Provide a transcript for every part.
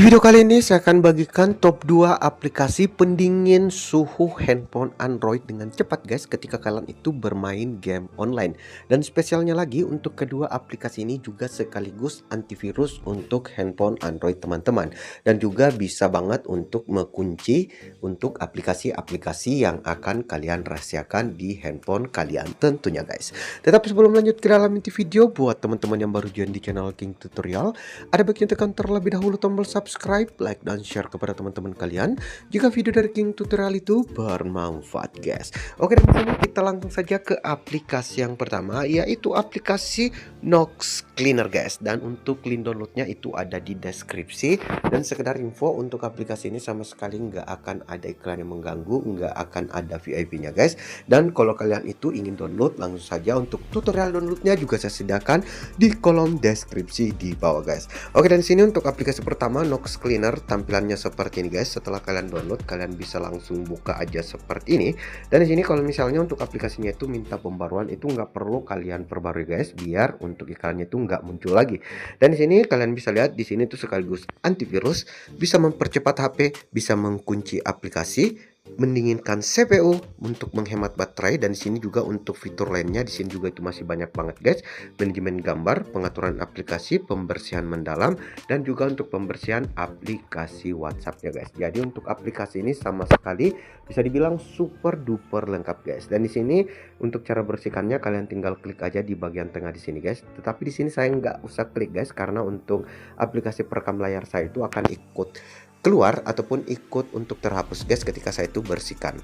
video kali ini saya akan bagikan top 2 aplikasi pendingin suhu handphone Android dengan cepat guys ketika kalian itu bermain game online. Dan spesialnya lagi untuk kedua aplikasi ini juga sekaligus antivirus untuk handphone Android teman-teman. Dan juga bisa banget untuk mengunci untuk aplikasi-aplikasi yang akan kalian rahasiakan di handphone kalian tentunya guys. Tetapi sebelum lanjut ke dalam inti video, buat teman-teman yang baru join di channel King Tutorial, ada baiknya tekan terlebih dahulu tombol subscribe, like, dan share kepada teman-teman kalian jika video dari King Tutorial itu bermanfaat guys. Oke, dan sini kita langsung saja ke aplikasi yang pertama, yaitu aplikasi Nox Cleaner guys. Dan untuk link downloadnya itu ada di deskripsi. Dan sekedar info, untuk aplikasi ini sama sekali nggak akan ada iklan yang mengganggu, nggak akan ada VIP-nya guys. Dan kalau kalian itu ingin download, langsung saja untuk tutorial downloadnya juga saya sediakan di kolom deskripsi di bawah guys. Oke, dan sini untuk aplikasi pertama Nox Cleaner tampilannya seperti ini guys. Setelah kalian download, kalian bisa langsung buka aja seperti ini. Dan di sini kalau misalnya untuk aplikasinya itu minta pembaruan, itu nggak perlu kalian perbarui guys, biar untuk iklannya itu nggak muncul lagi. Dan di sini kalian bisa lihat di sini tuh sekaligus antivirus, bisa mempercepat HP, bisa mengunci aplikasi, mendinginkan CPU untuk menghemat baterai. Dan di sini juga untuk fitur lainnya di sini juga itu masih banyak banget guys. Manajemen gambar, pengaturan aplikasi, pembersihan mendalam, dan juga untuk pembersihan aplikasi WhatsApp ya guys. Jadi untuk aplikasi ini sama sekali bisa dibilang super duper lengkap guys. Dan di sini untuk cara bersihkannya kalian tinggal klik aja di bagian tengah di sini guys. Tetapi di sini saya nggak usah klik guys, karena untuk aplikasi perekam layar saya itu akan ikut keluar ataupun ikut untuk terhapus guys ketika saya itu bersihkan.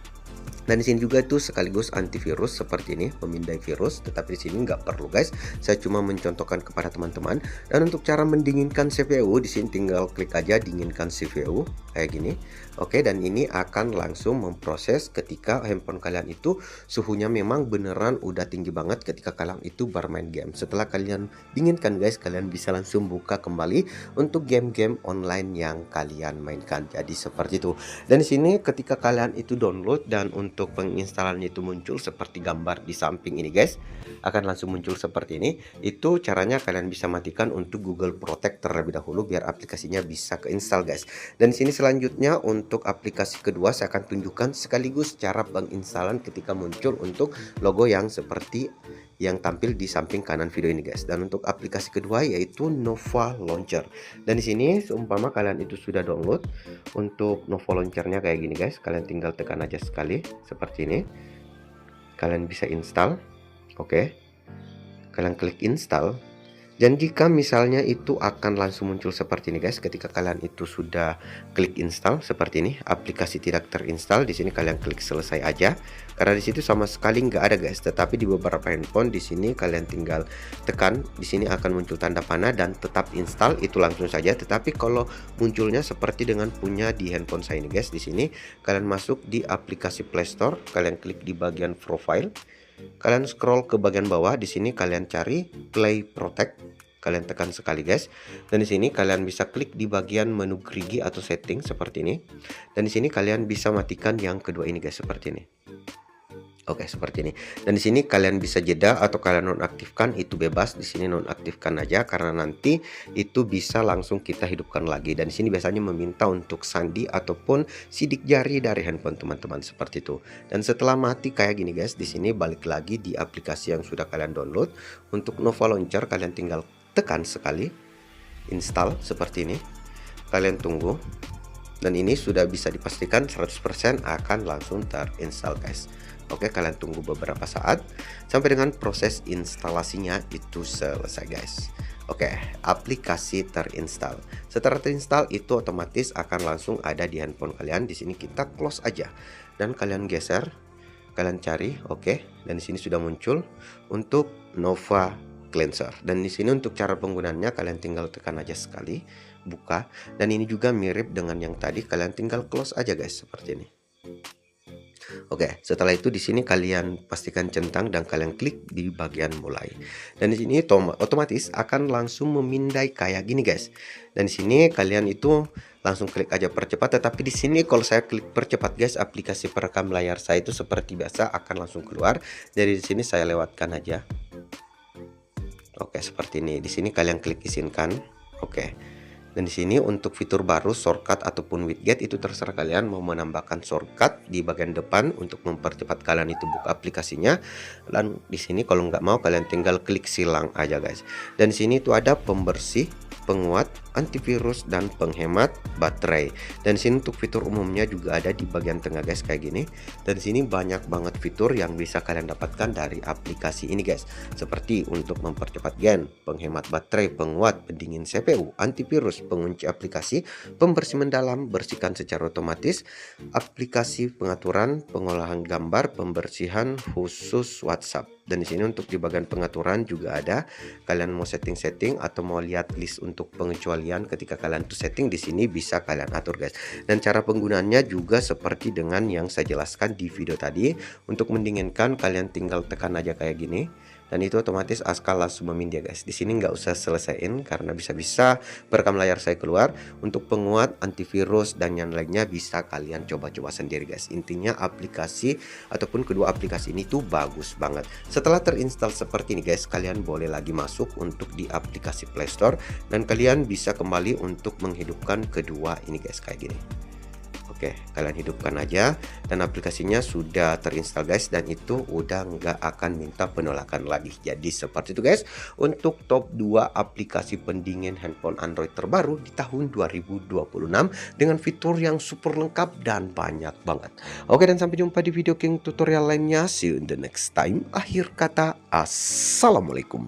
Dan di sini juga itu sekaligus antivirus seperti ini, memindai virus. Tetapi di sini nggak perlu guys, saya cuma mencontohkan kepada teman-teman. Dan untuk cara mendinginkan CPU di sini tinggal klik aja dinginkan CPU kayak gini. Oke, dan ini akan langsung memproses ketika handphone kalian itu suhunya memang beneran udah tinggi banget ketika kalian itu bermain game. Setelah kalian dinginkan guys, kalian bisa langsung buka kembali untuk game-game online yang kalian mainkan. Jadi seperti itu. Dan di sini ketika kalian itu download dan untuk penginstalannya itu muncul seperti gambar di samping ini guys, akan langsung muncul seperti ini. Itu caranya kalian bisa matikan untuk Google Protect terlebih dahulu biar aplikasinya bisa keinstall guys. Dan di sini selanjutnya untuk aplikasi kedua saya akan tunjukkan sekaligus cara penginstalan ketika muncul untuk logo yang seperti yang tampil di samping kanan video ini guys. Dan untuk aplikasi kedua yaitu Nova Launcher. Dan di sini seumpama kalian itu sudah download, untuk Nova Launchernya kayak gini guys, kalian tinggal tekan aja sekali seperti ini. Kalian bisa install. Oke, kalian klik install. Dan jika misalnya itu akan langsung muncul seperti ini guys, ketika kalian itu sudah klik install seperti ini, aplikasi tidak terinstall. Di sini kalian klik selesai aja, karena di situ sama sekali nggak ada guys. Tetapi di beberapa handphone di sini kalian tinggal tekan, di sini akan muncul tanda panah dan tetap install, itu langsung saja. Tetapi kalau munculnya seperti dengan punya di handphone saya ini guys, di sini kalian masuk di aplikasi Play Store, kalian klik di bagian profile. Kalian scroll ke bagian bawah, di sini kalian cari Play Protect, kalian tekan sekali guys. Dan di sini kalian bisa klik di bagian menu gerigi atau setting seperti ini. Dan di sini kalian bisa matikan yang kedua ini guys seperti ini. Oke, seperti ini. Dan di sini kalian bisa jeda atau kalian nonaktifkan, itu bebas. Di sini nonaktifkan aja karena nanti itu bisa langsung kita hidupkan lagi. Dan di sini biasanya meminta untuk sandi ataupun sidik jari dari handphone teman-teman seperti itu. Dan setelah mati kayak gini guys, di sini balik lagi di aplikasi yang sudah kalian download. Untuk Nova Launcher kalian tinggal tekan sekali install seperti ini. Kalian tunggu. Dan ini sudah bisa dipastikan 100% akan langsung terinstall guys. Oke, kalian tunggu beberapa saat sampai dengan proses instalasinya itu selesai guys. Oke, aplikasi terinstall. Setelah terinstall itu otomatis akan langsung ada di handphone kalian. Di sini kita close aja dan kalian geser, kalian cari. Oke, dan di sini sudah muncul untuk Nova Cleanser. Dan di sini untuk cara penggunaannya kalian tinggal tekan aja sekali, buka. Dan ini juga mirip dengan yang tadi, kalian tinggal close aja guys seperti ini. Oke, setelah itu di sini kalian pastikan centang dan kalian klik di bagian mulai. Dan di sini otomatis akan langsung memindai kayak gini guys. Dan di sini kalian itu langsung klik aja percepat. Tetapi di sini kalau saya klik percepat guys, aplikasi perekam layar saya itu seperti biasa akan langsung keluar. Jadi di sini saya lewatkan aja. Oke, seperti ini. Di sini kalian klik izinkan. Oke. Dan di sini untuk fitur baru shortcut ataupun widget itu terserah kalian mau menambahkan shortcut di bagian depan untuk mempercepat kalian itu buka aplikasinya. Dan di sini kalau nggak mau kalian tinggal klik silang aja guys. Dan di sini itu ada pembersih, penguat, antivirus, dan penghemat baterai. Dan di sini untuk fitur umumnya juga ada di bagian tengah guys kayak gini. Dan di sini banyak banget fitur yang bisa kalian dapatkan dari aplikasi ini guys. Seperti untuk mempercepat gen, penghemat baterai, penguat, pendingin CPU, antivirus, pengunci aplikasi, pembersih mendalam, bersihkan secara otomatis, aplikasi pengaturan, pengolahan gambar, pembersihan khusus WhatsApp. Dan di sini untuk di bagian pengaturan juga ada. Kalian mau setting-setting atau mau lihat list untuk pengecualian ketika kalian tuh setting, di sini bisa kalian atur guys. Dan cara penggunaannya juga seperti dengan yang saya jelaskan di video tadi. Untuk mendinginkan kalian tinggal tekan aja kayak gini. Dan itu otomatis Aska langsung memindai guys. Di sini nggak usah selesaiin karena bisa-bisa perekam layar saya keluar. Untuk penguat, antivirus, dan yang lainnya bisa kalian coba-coba sendiri guys. Intinya aplikasi ataupun kedua aplikasi ini tuh bagus banget. Setelah terinstall seperti ini guys, kalian boleh lagi masuk untuk di aplikasi Play Store dan kalian bisa kembali untuk menghidupkan kedua ini guys kayak gini. Oke, kalian hidupkan aja dan aplikasinya sudah terinstall guys, dan itu udah nggak akan minta penolakan lagi. Jadi seperti itu guys untuk top 2 aplikasi pendingin handphone Android terbaru di tahun 2026 dengan fitur yang super lengkap dan banyak banget. Oke, dan sampai jumpa di video King tutorial lainnya. See you in the next time. Akhir kata, assalamualaikum.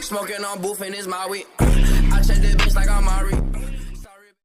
Smoking on booth and it's my weed. I check the bitch like I'm Mari.